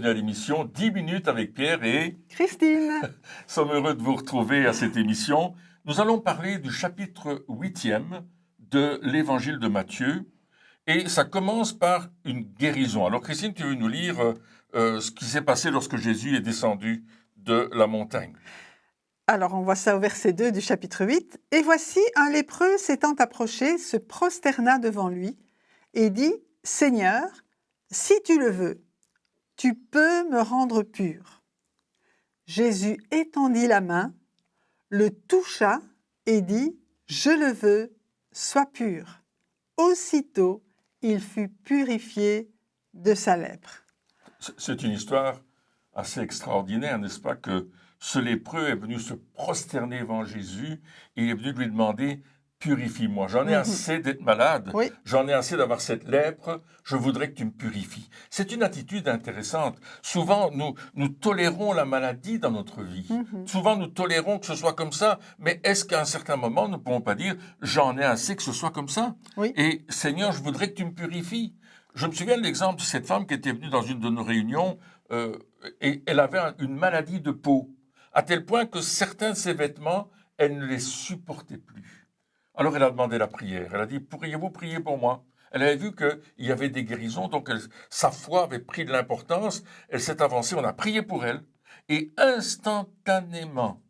bienvenue à l'émission 10 minutes avec Pierre et Christine. Sommes heureux de vous retrouver à cette émission. Nous allons parler du chapitre 8e de l'évangile de Matthieu et ça commence par une guérison. Alors Christine, tu veux nous lire ce qui s'est passé lorsque Jésus est descendu de la montagne? Alors on voit ça au verset 2 du chapitre 8. « Et voici, un lépreux s'étant approché, se prosterna devant lui et dit, « Seigneur, si tu le veux, tu peux me rendre pur. » Jésus étendit la main, le toucha et dit, « Je le veux, sois pur. » Aussitôt, il fut purifié de sa lèpre. C'est une histoire assez extraordinaire, n'est-ce pas, que ce lépreux est venu se prosterner devant Jésus et il est venu lui demander « Purifie-moi. J'en ai assez d'être malade. Oui. J'en ai assez d'avoir cette lèpre. Je voudrais que tu me purifies. » C'est une attitude intéressante. Souvent, nous tolérons la maladie dans notre vie. Souvent, nous tolérons que ce soit comme ça. Mais est-ce qu'à un certain moment, nous ne pouvons pas dire « J'en ai assez que ce soit comme ça. Oui. Et Seigneur, je voudrais que tu me purifies. » Je me souviens de l'exemple de cette femme qui était venue dans une de nos réunions et elle avait une maladie de peau, à tel point que certains de ses vêtements, elle ne les supportait plus. Alors elle a demandé la prière. Elle a dit, pourriez-vous prier pour moi? Elle avait vu qu'il y avait des guérisons, donc sa foi avait pris de l'importance. Elle s'est avancée, on a prié pour elle. Et instantanément,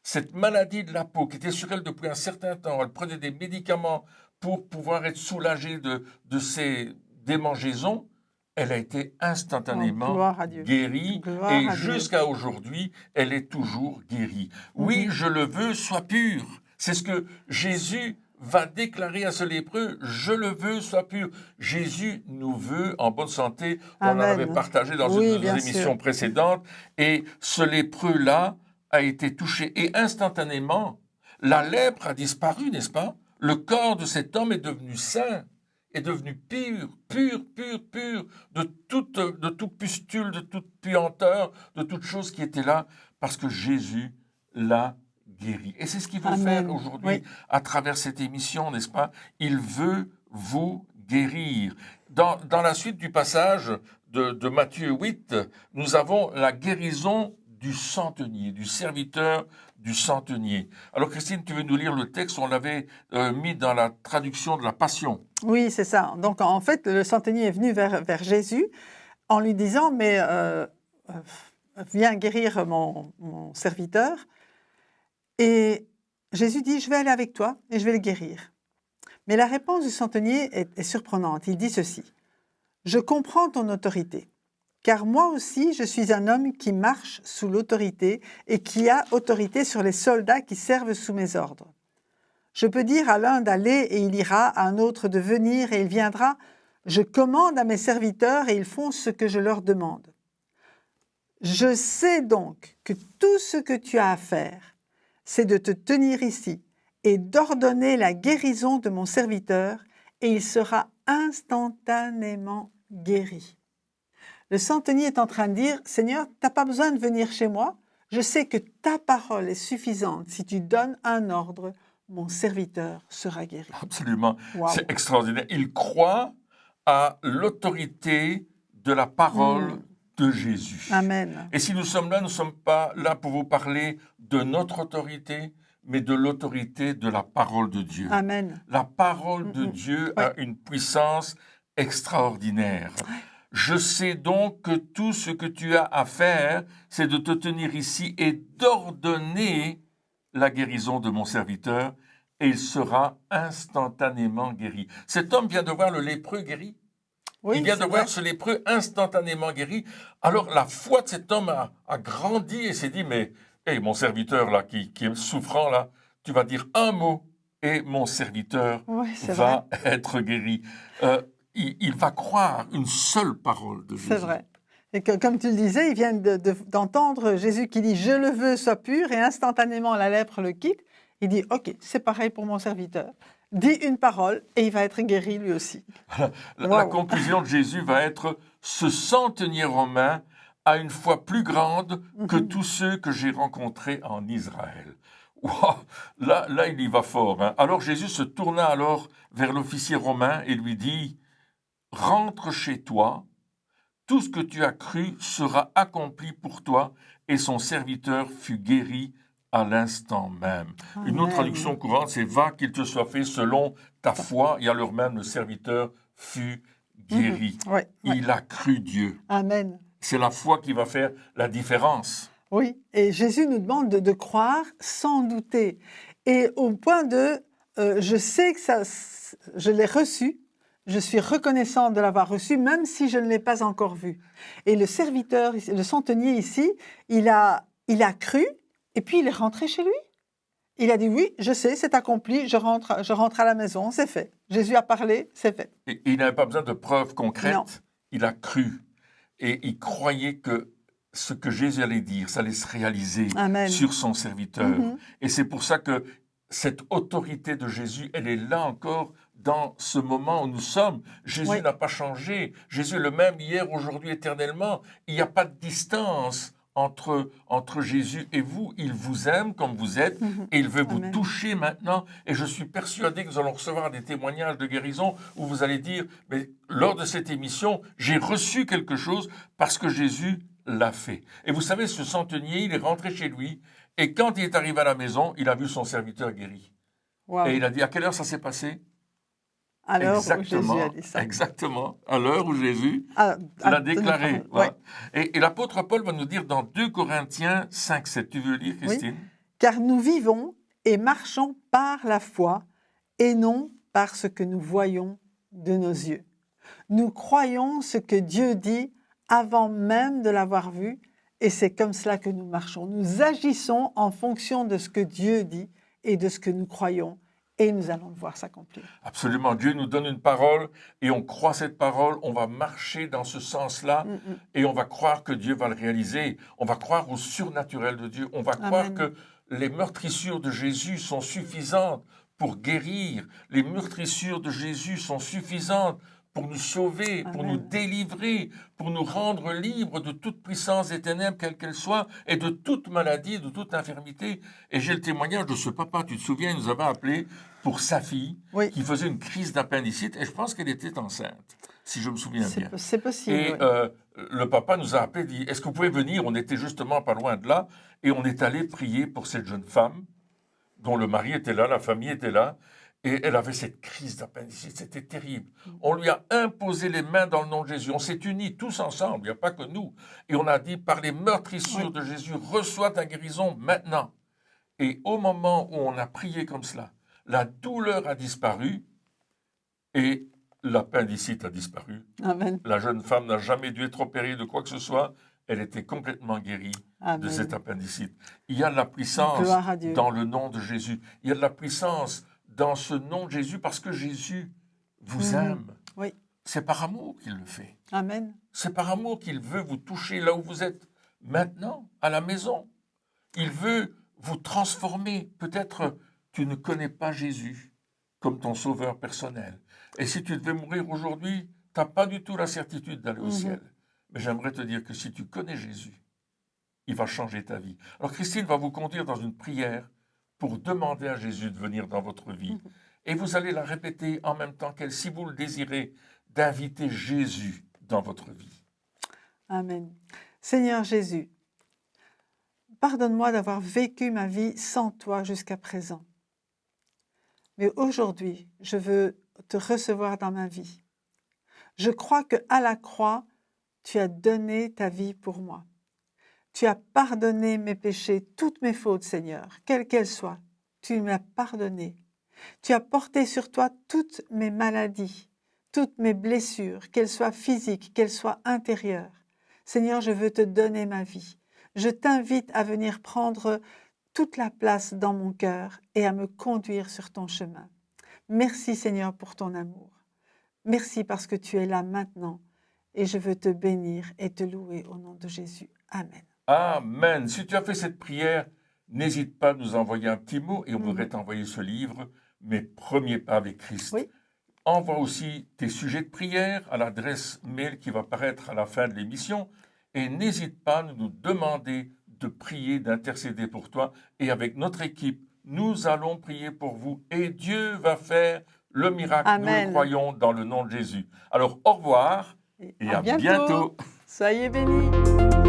cette maladie de la peau qui était sur elle depuis un certain temps, elle prenait des médicaments pour pouvoir être soulagée de ses démangeaisons, elle a été instantanément guérie et jusqu'à aujourd'hui, elle est toujours guérie. Oui, je le veux, sois pur. C'est ce que Jésus va déclarer à ce lépreux, je le veux, sois pur. Jésus nous veut en bonne santé. Amen. On en avait partagé dans une de nos émissions précédentes. Et ce lépreux-là a été touché. Et instantanément, la lèpre a disparu, n'est-ce pas? Le corps de cet homme est devenu sain, est devenu pur, de toute pustule, de toute puanteur, de toute chose qui était là, parce que Jésus l'a guéri. Et c'est ce qu'il veut faire aujourd'hui à travers cette émission, n'est-ce pas? Il veut vous guérir. Dans la suite du passage de Matthieu 8, nous avons la guérison du centenier, du serviteur du centenier. Alors Christine, tu veux nous lire le texte? On l'avait mis dans la traduction de la Passion. Oui, c'est ça. Donc en fait, le centenier est venu vers Jésus en lui disant, mais viens guérir mon serviteur. Et Jésus dit, je vais aller avec toi et je vais le guérir. Mais la réponse du centenier est surprenante. Il dit ceci, je comprends ton autorité. Car moi aussi, je suis un homme qui marche sous l'autorité et qui a autorité sur les soldats qui servent sous mes ordres. Je peux dire à l'un d'aller et il ira, à un autre de venir et il viendra. Je commande à mes serviteurs et ils font ce que je leur demande. Je sais donc que tout ce que tu as à faire, c'est de te tenir ici et d'ordonner la guérison de mon serviteur et il sera instantanément guéri. Le centenier est en train de dire, Seigneur, tu n'as pas besoin de venir chez moi. Je sais que ta parole est suffisante. Si tu donnes un ordre, mon serviteur sera guéri. Absolument. Wow. C'est extraordinaire. Il croit à l'autorité de la parole de Jésus. Amen. Et si nous sommes là, nous ne sommes pas là pour vous parler de notre autorité, mais de l'autorité de la parole de Dieu. Amen. La parole de Dieu a une puissance extraordinaire. Je sais donc que tout ce que tu as à faire, c'est de te tenir ici et d'ordonner la guérison de mon serviteur, et il sera instantanément guéri. Cet homme vient de voir le lépreux guéri. Oui, il vient de voir ce lépreux instantanément guéri. Alors la foi de cet homme a grandi et s'est dit, mais mon serviteur là, qui est souffrant là, tu vas dire un mot et mon serviteur va être guéri. Il va croire une seule parole de Jésus. C'est vrai. Et comme tu le disais, il vient d'entendre Jésus qui dit « Je le veux, sois pur » et instantanément la lèpre le quitte. Il dit « Ok, c'est pareil pour mon serviteur. » Dit une parole et il va être guéri lui aussi. La conclusion de Jésus va être « Ce centenier romain a une foi plus grande que tous ceux que j'ai rencontrés en Israël. » Wow, là, il y va fort. Hein. Alors Jésus se tourna alors vers l'officier romain et lui dit « Rentre chez toi, tout ce que tu as cru sera accompli pour toi, et son serviteur fut guéri à l'instant même. Une autre Amen. traduction courante, c'est « Va qu'il te soit fait selon ta foi », et alors même le serviteur fut guéri. Ouais, ouais. Il a cru Dieu. Amen. C'est la foi qui va faire la différence. Oui, et Jésus nous demande de croire sans douter. Et au point de, je sais que je l'ai reçu, je suis reconnaissant de l'avoir reçu, même si je ne l'ai pas encore vu. Et le serviteur, le centenier ici, il a cru, et puis il est rentré chez lui. Il a dit, oui, je sais, c'est accompli, je rentre à la maison, c'est fait. Jésus a parlé, c'est fait. Et il n'avait pas besoin de preuves concrètes. Non. Il a cru. Et il croyait que ce que Jésus allait dire, ça allait se réaliser Amen. sur son serviteur. Et c'est pour ça que cette autorité de Jésus, elle est là encore dans ce moment où nous sommes. Jésus n'a pas changé. Jésus est le même hier, aujourd'hui, éternellement. Il n'y a pas de distance entre Jésus et vous. Il vous aime comme vous êtes et il veut vous toucher maintenant. Et je suis persuadé que nous allons recevoir des témoignages de guérison où vous allez dire, mais lors de cette émission, j'ai reçu quelque chose parce que Jésus l'a fait. Et vous savez, ce centenier, il est rentré chez lui et quand il est arrivé à la maison, il a vu son serviteur guéri. Wow. Et il a dit, à quelle heure ça s'est passé? À l'heure où Jésus a dit ça. Exactement, à l'heure où Jésus l'a déclaré. Ouais. Et l'apôtre Paul va nous dire dans 2 Corinthiens 5, 7, tu veux lire, Christine? Oui. Car nous vivons et marchons par la foi et non par ce que nous voyons de nos yeux. Nous croyons ce que Dieu dit avant même de l'avoir vu et c'est comme cela que nous marchons. Nous agissons en fonction de ce que Dieu dit et de ce que nous croyons. Et nous allons le voir s'accomplir. Absolument. Dieu nous donne une parole et on croit cette parole, on va marcher dans ce sens-là et on va croire que Dieu va le réaliser. On va croire au surnaturel de Dieu. On va croire que les meurtrissures de Jésus sont suffisantes pour guérir. Les meurtrissures de Jésus sont suffisantes pour nous sauver, pour nous délivrer, pour nous rendre libres de toute puissance des ténèbres, quelle qu'elle soit, et de toute maladie, de toute infirmité. Et j'ai le témoignage de ce papa, tu te souviens, il nous avait appelé pour sa fille, qui faisait une crise d'appendicite, et je pense qu'elle était enceinte, si je me souviens bien. C'est possible. Et le papa nous a appelé, dit, est-ce que vous pouvez venir? On était justement pas loin de là, et on est allé prier pour cette jeune femme, dont le mari était là, la famille était là, et elle avait cette crise d'appendicite, c'était terrible. On lui a imposé les mains dans le nom de Jésus. On s'est unis tous ensemble, il n'y a pas que nous. Et on a dit, par les meurtrissures de Jésus, reçois ta guérison maintenant. Et au moment où on a prié comme cela, la douleur a disparu et l'appendicite a disparu. Amen. La jeune femme n'a jamais dû être opérée de quoi que ce soit. Elle était complètement guérie de cette appendicite. Il y a de la puissance dans le nom de Jésus. Il y a de la puissance dans ce nom de Jésus, parce que Jésus vous aime. Oui. C'est par amour qu'il le fait. Amen. C'est par amour qu'il veut vous toucher là où vous êtes maintenant, à la maison. Il veut vous transformer. Peut-être tu ne connais pas Jésus comme ton sauveur personnel. Et si tu devais mourir aujourd'hui, tu n'as pas du tout la certitude d'aller au ciel. Mais j'aimerais te dire que si tu connais Jésus, il va changer ta vie. Alors Christine va vous conduire dans une prière pour demander à Jésus de venir dans votre vie. Et vous allez la répéter en même temps qu'elle, si vous le désirez, d'inviter Jésus dans votre vie. Amen. Seigneur Jésus, pardonne-moi d'avoir vécu ma vie sans toi jusqu'à présent. Mais aujourd'hui, je veux te recevoir dans ma vie. Je crois qu'à la croix, tu as donné ta vie pour moi. Tu as pardonné mes péchés, toutes mes fautes, Seigneur, quelles qu'elles soient. Tu m'as pardonné. Tu as porté sur toi toutes mes maladies, toutes mes blessures, qu'elles soient physiques, qu'elles soient intérieures. Seigneur, je veux te donner ma vie. Je t'invite à venir prendre toute la place dans mon cœur et à me conduire sur ton chemin. Merci, Seigneur, pour ton amour. Merci parce que tu es là maintenant et je veux te bénir et te louer au nom de Jésus. Amen. Amen. Si tu as fait cette prière, n'hésite pas à nous envoyer un petit mot et on voudrait t'envoyer ce livre, Mes premiers pas avec Christ. Oui. Envoie aussi tes sujets de prière à l'adresse mail qui va apparaître à la fin de l'émission et n'hésite pas à nous demander de prier, d'intercéder pour toi. Et avec notre équipe, nous allons prier pour vous et Dieu va faire le miracle. Amen. Nous le croyons dans le nom de Jésus. Alors, au revoir et à bientôt. Soyez bénis.